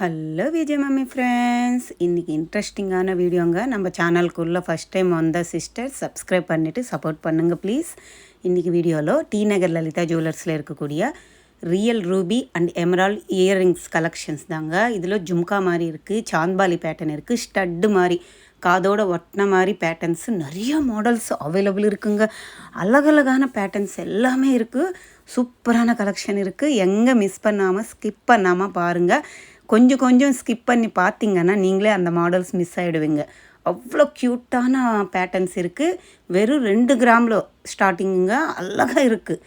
Hello Vijay mummy friends, இன்றைக்கி இன்ட்ரெஸ்டிங்கான வீடியோங்க. நம்ம சேனலுக்குள்ளே ஃபஸ்ட் டைம் வந்த சிஸ்டர் சப்ஸ்கிரைப் பண்ணிவிட்டு சப்போர்ட் பண்ணுங்கள் ப்ளீஸ். இன்றைக்கி வீடியோவில் டி நகர் லலிதா ஜுவல்லர்ஸில் இருக்கக்கூடிய real Ruby and emerald earrings collections தாங்க. இதில் ஜும்கா மாதிரி இருக்குது, சாந்த்பாலி பேட்டர்ன் இருக்குது, ஸ்டட்டு மாதிரி காதோட ஒட்டின மாதிரி பேட்டர்ன்ஸு நிறைய மாடல்ஸ் அவைலபிள் இருக்குங்க. அழகழகான பேட்டர்ன்ஸ் எல்லாமே இருக்குது. சூப்பரான கலெக்ஷன் இருக்குது. எங்கே மிஸ் பண்ணாமல் ஸ்கிப் பண்ணாமல் பாருங்கள். கொஞ்சம் ஸ்கிப் பண்ணி பார்த்தீங்கன்னா நீங்களே அந்த மாடல்ஸ் மிஸ் ஆகிடுவீங்க. அவ்வளோ க்யூட்டான பேட்டர்ன்ஸ் இருக்குது. வெறும் 2 கிராமில் ஸ்டார்டிங்குங்க. அழகாக இருக்குது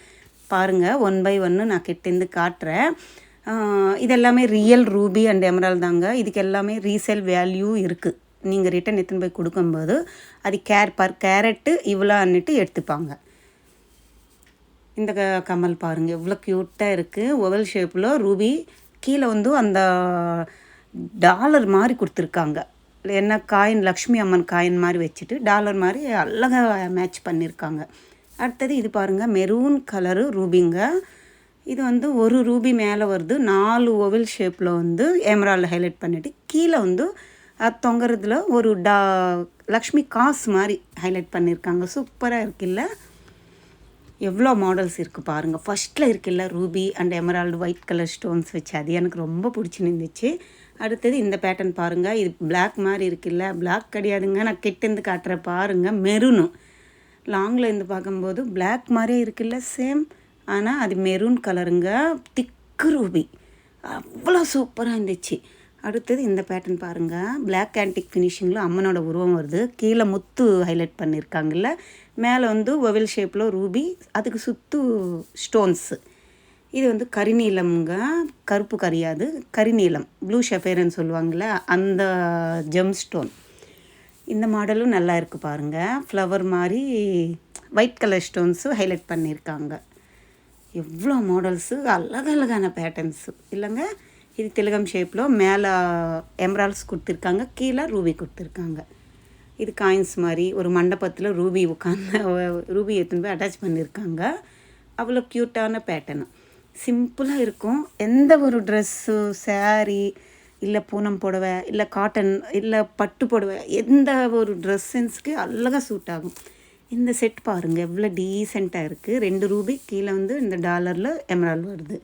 பாருங்கள். 1 by 1 நான் கிட்டேருந்து காட்டுறேன். இதெல்லாமே ரியல் ரூபி அண்ட் எமரால்ட் தாங்க. இதுக்கு எல்லாமே ரீசேல் வேல்யூ இருக்குது. நீங்கள் ரிட்டன் எடுத்துன்னு போய் கொடுக்கும்போது அது பர் கேரட்டு இவ்வளோ அன்னிட்டு எடுத்துப்பாங்க. இந்த கமல் பாருங்கள் எவ்வளோ க்யூட்டாக இருக்குது. ஓவல் ஷேப்பில் ரூபி, கீழே அந்த டாலர் மாதிரி கொடுத்துருக்காங்க. என்ன காயின், லக்ஷ்மி அம்மன் காயின் மாதிரி வச்சுட்டு டாலர் மாதிரி அழகாக மேட்ச் பண்ணியிருக்காங்க. அடுத்தது இது பாருங்கள், மெரூன் கலரு ரூபிங்க. இது ஒரு ரூபி மேலே வருது. 4 ஓவல் ஷேப்பில் எமரால்டு ஹைலைட் பண்ணிவிட்டு கீழே அது தொங்குறதுல ஒரு லக்ஷ்மி காசு மாதிரி ஹைலைட் பண்ணியிருக்காங்க. சூப்பராக இருக்குல்ல. எவ்வளோ மாடல்ஸ் இருக்குது பாருங்கள். ஃபஸ்ட்டில் இருக்குல்ல Ruby and Emerald white colour stones வச்சு, அது எனக்கு ரொம்ப பிடிச்சிருந்துச்சு. அடுத்தது இந்த பேட்டர்ன் பாருங்கள். இது பிளாக் மாதிரி இருக்குல்ல. பிளாக் கிடையாதுங்க, நான் கிட்டேருந்து காட்டுற பாருங்கள். மெரூனு லாங்கில் இருந்து பார்க்கும்போது பிளாக் மாதிரியே இருக்குல்ல, சேம். ஆனால் அது மெரூன் கலருங்க. திக்கு ரூபி அவ்வளோ சூப்பராக இருந்துச்சு. அடுத்தது இந்த பேட்டர்ன் பாருங்கள். பிளாக் ஆன்டிக் ஃபினிஷிங்கில் அம்மனோட உருவம் வருது. கீழே முத்து ஹைலைட் பண்ணியிருக்காங்கல்ல. மேலே ஒவல் ஷேப்பில் ரூபி, அதுக்கு சுற்று ஸ்டோன்ஸு. இது கரிநீலம்ங்க. கருப்பு கரியாது, கரிநீலம், ப்ளூ ஷெஃபேர்னு சொல்லுவாங்கள்ல, அந்த ஜெம் ஸ்டோன். இந்த மாடலும் நல்லா இருக்குது பாருங்கள். ஃப்ளவர் மாதிரி ஒயிட் கலர் ஸ்டோன்ஸு ஹைலைட் பண்ணியிருக்காங்க. எவ்வளோ மாடல்ஸு, அழகழகான பேட்டர்ன்ஸு இல்லைங்க. இது திலகம் ஷேப்பில் மேலே எமரால்ட்ஸ் கொடுத்துருக்காங்க, கீழே ரூபி கொடுத்துருக்காங்க. இது காயின்ஸ் மாதிரி ஒரு மண்டபத்தில் ரூபி உட்காந்து ரூபி எடுத்துன்னு போய் அட்டாச் பண்ணியிருக்காங்க. அவ்வளோ க்யூட்டான பேட்டர்னு. சிம்பிளாக இருக்கும். எந்த ஒரு ட்ரெஸ்ஸு, சாரீ, இல்லை பூனம் புடவை, இல்லை காட்டன், இல்லை பட்டு புடவை, எந்த ஒரு ட்ரெஸ் சென்ஸ்க்கு அழகாக சூட் ஆகும். இந்த செட் பாருங்கள் எவ்வளோ டீசெண்டாக இருக்குது. 2 ரூபி, கீழே இந்த டாலரில் எமரால்டு வருது.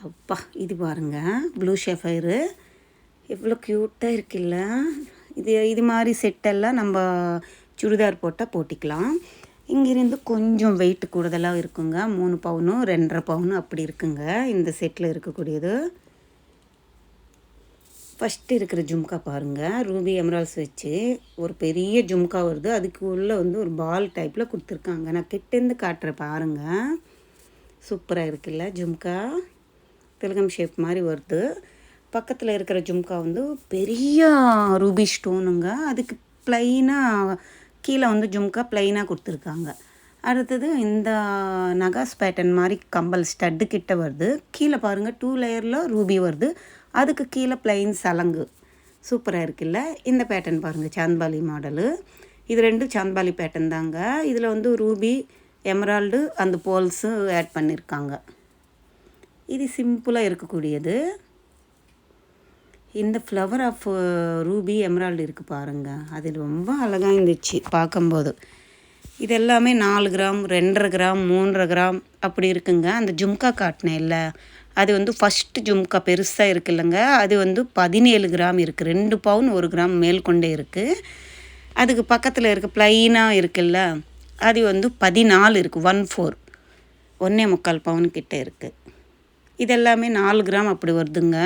அப்பா இது பாருங்கள், ப்ளூ ஷெஃபைரு எவ்வளோ க்யூட்டாக இருக்குல்ல. இது மாதிரி செட்டெல்லாம் நம்ம சுடிதார் போட்டால் போட்டிக்கலாம். இங்கேருந்து கொஞ்சம் வெயிட் கூடுதலாக இருக்குங்க. 3 பவுனு 2.5 பவுனு அப்படி இருக்குங்க இந்த செட்டில் இருக்கக்கூடியது. ஃபஸ்ட்டு இருக்கிற ஜும்கா பாருங்கள். ரூபி எமரால்ட்ஸ் வச்சு ஒரு பெரிய ஜும்கா வருது. அதுக்கு உள்ளே ஒரு பால் டைப்பில் கொடுத்துருக்காங்க. நான் கிட்டேருந்து காட்டுற பாருங்கள். சூப்பராக இருக்குல்ல ஜும்கா. திலகம் ஷேப் மாதிரி வருது. பக்கத்தில் இருக்கிற ஜும்கா பெரிய ரூபி ஸ்டோனுங்க. அதுக்கு ப்ளைனாக கீழே ஜும்கா ப்ளைனாக கொடுத்துருக்காங்க. அடுத்தது இந்த நகாஸ் பேட்டர்ன் மாதிரி கம்பல் ஸ்டட்டு கிட்ட வருது. கீழே பாருங்கள் 2 லேயரில் ரூபி வருது. அதுக்கு கீழே ப்ளைன் சலங்கு. சூப்பராக இருக்குல்ல. இந்த பேட்டர்ன் பாருங்கள், சாந்த்பாலி மாடலு. இது 2 சாந்த்பாலி பேட்டர்ன் தாங்க. இதில் ரூபி, எமரால்டு, அந்த போல்ஸு ஆட் பண்ணியிருக்காங்க. இது சிம்பிளாக இருக்கக்கூடியது. இந்த ஃப்ளவர் ஆஃப் ரூபி எமரால்டு இருக்குது பாருங்கள். அது ரொம்ப அழகாக இருந்துச்சு பார்க்கும்போது. இது எல்லாமே 4 கிராம், 2.5 கிராம், 3.5 கிராம் அப்படி இருக்குங்க. அந்த ஜும்கா காட்டினேன் இல்லை, அது ஃபஸ்ட்டு ஜும்கா பெருசாக இருக்குல்லங்க. அது 17 கிராம் இருக்குது. 2 பவுன் 1 கிராம் மேல் கொண்டே இருக்குது. அதுக்கு பக்கத்தில் இருக்க ப்ளைனாக இருக்குல்ல, அது 14 இருக்குது. 1/4 1.25 பவுன் கிட்டே இருக்குது. இதெல்லாமே 4 கிராம் அப்படி வருதுங்க.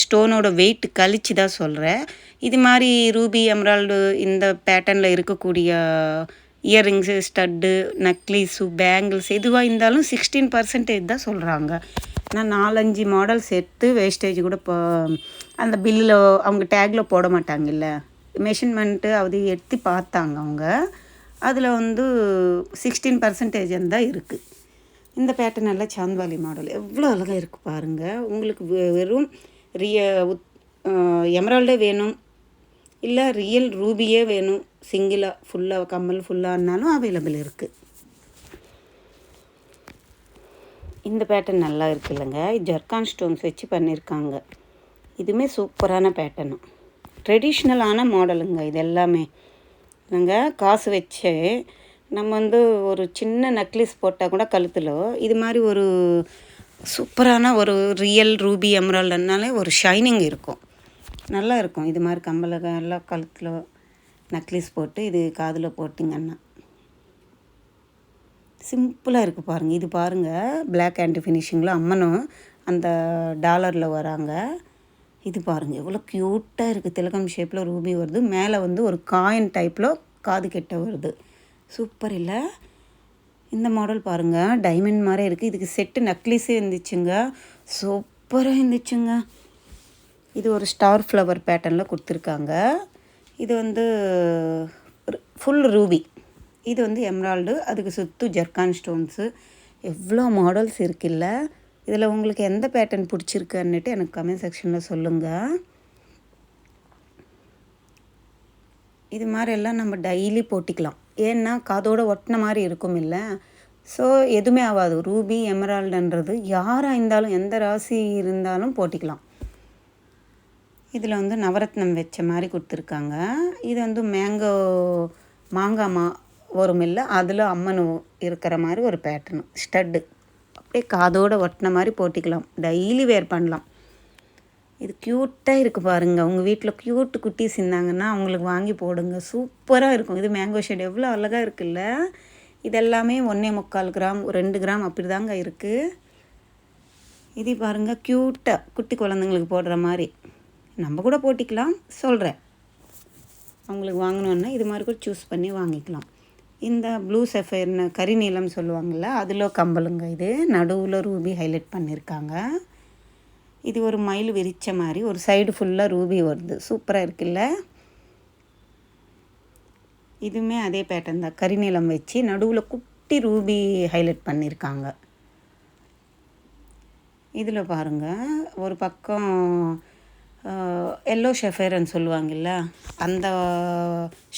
ஸ்டோனோட வெயிட் கழிச்சு தான் சொல்கிறேன். இது மாதிரி ரூபி எமரால்டு இந்த பேட்டர்னில் இருக்கக்கூடிய இயரிங்ஸு, ஸ்டட்டு, நக்லீஸு, பேங்கிள்ஸ் எதுவாக இருந்தாலும் 16% தான் சொல்கிறாங்க. நான் 4-5 மாடல்ஸ் எடுத்து வேஸ்டேஜ் கூட அந்த பில்லில் அவங்க டேக்கில் போட மாட்டாங்கல்ல, மெஷர்மெண்ட்டு அது எடுத்து பார்த்தாங்க அவங்க. அதில் 16% தான் இருக்குது. இந்த பேட்டர்ன் எல்லாம் சாந்த்பாலி மாடல் எவ்வளோ அழகாக இருக்குது பாருங்கள். உங்களுக்கு வெறும் எமரால்டே வேணும், இல்லை ரியல் ரூபியே வேணும், சிங்கிளாக ஃபுல்லாக கம்மல் ஃபுல்லாகனாலும் அவைலபிள் இருக்குது. இந்த பேட்டர்ன் நல்லா இருக்குல்லங்க. ஜர்கான் ஸ்டோன்ஸ் வச்சு பண்ணியிருக்காங்க. இதுவுமே சூப்பரான பேட்டர்னு. ட்ரெடிஷ்னலான மாடலுங்க இது எல்லாமே. நாங்கள் காசு வச்சு நம்ம வந்து ஒரு சின்ன நெக்லஸ் போட்டால் கூட கழுத்தில் இது மாதிரி ஒரு சூப்பரான ஒரு ரியல் ரூபி எமரால்டுனாலே ஒரு ஷைனிங் இருக்கும், நல்லா இருக்கும். இது மாதிரி கம்பளெல்லாம் கழுத்தில் நெக்லஸ் போட்டு இது காதில் போட்டிங்கன்னா சிம்பிளாக இருக்குது பாருங்கள். இது பாருங்கள், பிளாக் அண்ட் ஃபினிஷிங்கில் அம்மனும் அந்த டாலரில் வராங்க. இது பாருங்கள் எவ்வளோ க்யூட்டாக இருக்குது. திலகம் ஷேப்பில் ரூபி வருது, மேலே வந்து ஒரு காயின் டைப்பில் காது கெட்ட வருது. சூப்பர் இல்லை? இந்த மாடல் பாருங்கள், டைமண்ட் மாதிரி இருக்குது. இதுக்கு செட்டு நெக்லஸே இருந்துச்சுங்க, சூப்பராக இருந்துச்சுங்க. இது ஒரு ஸ்டார் ஃப்ளவர் பேட்டர்னில் கொடுத்துருக்காங்க. இது வந்து ஃபுல் ரூபி, இது வந்து எம்ரால்டு, அதுக்கு சுற்று ஜர்கான் ஸ்டோன்ஸு. எவ்வளோ மாடல்ஸ் இருக்குல்ல. இதில் உங்களுக்கு எந்த பேட்டர்ன் பிடிச்சிருக்குன்னுட்டு எனக்கு கமெண்ட் செக்ஷனில் சொல்லுங்கள். இது மாதிரியெல்லாம் நம்ம டெய்லி போட்டிக்கலாம். ஏன்னா காதோடு ஒட்டின மாதிரி இருக்கும் இல்லை, ஸோ எதுவுமே ஆகாது. ரூபி எமரால்டுன்றது யாராக இருந்தாலும் எந்த ராசி இருந்தாலும் போட்டிக்கலாம். இதில் வந்து நவரத்னம் வச்ச மாதிரி கொடுத்துருக்காங்க. இது வந்து மாங்காய் வரும் இல்லை, அதில் அம்மன் இருக்கிற மாதிரி ஒரு பேட்டர்னு ஸ்டட்டு. அப்படியே காதோடு ஒட்டின மாதிரி போட்டிக்கலாம், டெய்லி வேர் பண்ணலாம். இது க்யூட்டாக இருக்குது பாருங்கள். உங்கள் வீட்டில் க்யூட்டு குட்டீஸ் இருந்தாங்கன்னா அவங்களுக்கு வாங்கி போடுங்க, சூப்பராக இருக்கும். இது மேங்கோ ஷேட் எவ்வளோ அழகாக இருக்குல்ல. இதெல்லாமே 1.25 கிராம் 2 கிராம் அப்படி தாங்க இருக்குது. இது பாருங்கள் க்யூட்டாக குட்டி குழந்தைங்களுக்கு போடுற மாதிரி நம்ம கூட போட்டிக்கலாம் சொல்கிறேன். அவங்களுக்கு வாங்கணுன்னா இது மாதிரி கூட சூஸ் பண்ணி வாங்கிக்கலாம். இந்த ப்ளூ சஃபயர்னு கறி நீளம் சொல்லுவாங்கள்ல, அதில் கம்பலுங்க. இது நடுவில் ரூபி ஹைலைட் பண்ணியிருக்காங்க. இது ஒரு மயில் விரிச்ச மாதிரி ஒரு சைடு ஃபுல்லாக ரூபி வருது, சூப்பராக இருக்குல்ல. இதுவுமே அதே பேட்டர்ன் தான், கறி நீளம் வச்சு நடுவில் குட்டி ரூபி ஹைலைட் பண்ணியிருக்காங்க. இதில் பாருங்கள், ஒரு பக்கம் எல்லோ ஷெஃபேர்னு சொல்லுவாங்கல்ல, அந்த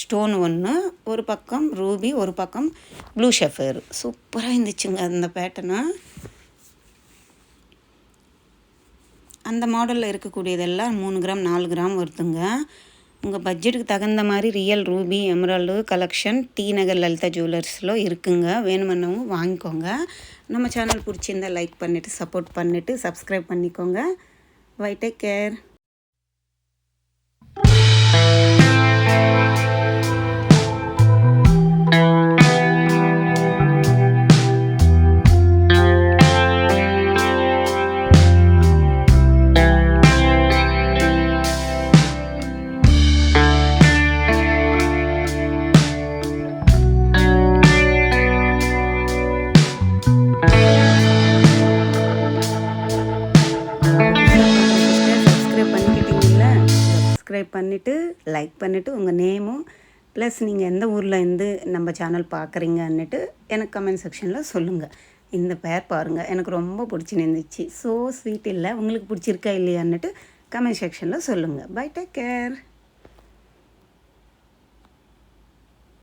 ஸ்டோன் ஒன்று, ஒரு பக்கம் ரூபி, ஒரு பக்கம் ப்ளூ ஷெஃபேர். சூப்பராக இருந்துச்சுங்க அந்த பேட்டர்னு. அந்த மாடலில் இருக்கக்கூடியதெல்லாம் 3 கிராம் 4 கிராம் வருதுங்க. உங்கள் பட்ஜெட்டுக்கு தகுந்த மாதிரி real ruby emerald collection T Nagar Lalitha ஜுவல்லர்ஸில் இருக்குங்க. வேணுமென்னவங்க வாங்கிக்கோங்க. நம்ம சேனல் பிடிச்சிருந்தால் லைக் பண்ணிவிட்டு சப்போர்ட் பண்ணிவிட்டு சப்ஸ்கிரைப் பண்ணிக்கோங்க. Bye, take care. சப்ஸ்கிரைப் பண்ணிவிட்டு லைக் பண்ணிவிட்டு உங்கள் நேமும் ப்ளஸ் நீங்கள் எந்த ஊரில் இருந்து நம்ம சேனல் பார்க்குறீங்கன்னுட்டு எனக்கு கமெண்ட் செக்ஷனில் சொல்லுங்கள். இந்த பேர் பாருங்கள், எனக்கு ரொம்ப பிடிச்சிருந்துச்சு. ஸோ ஸ்வீட் இல்லை, உங்களுக்கு பிடிச்சிருக்கா இல்லையான்னுட்டு கமெண்ட் செக்ஷனில் சொல்லுங்கள். Bye, take care.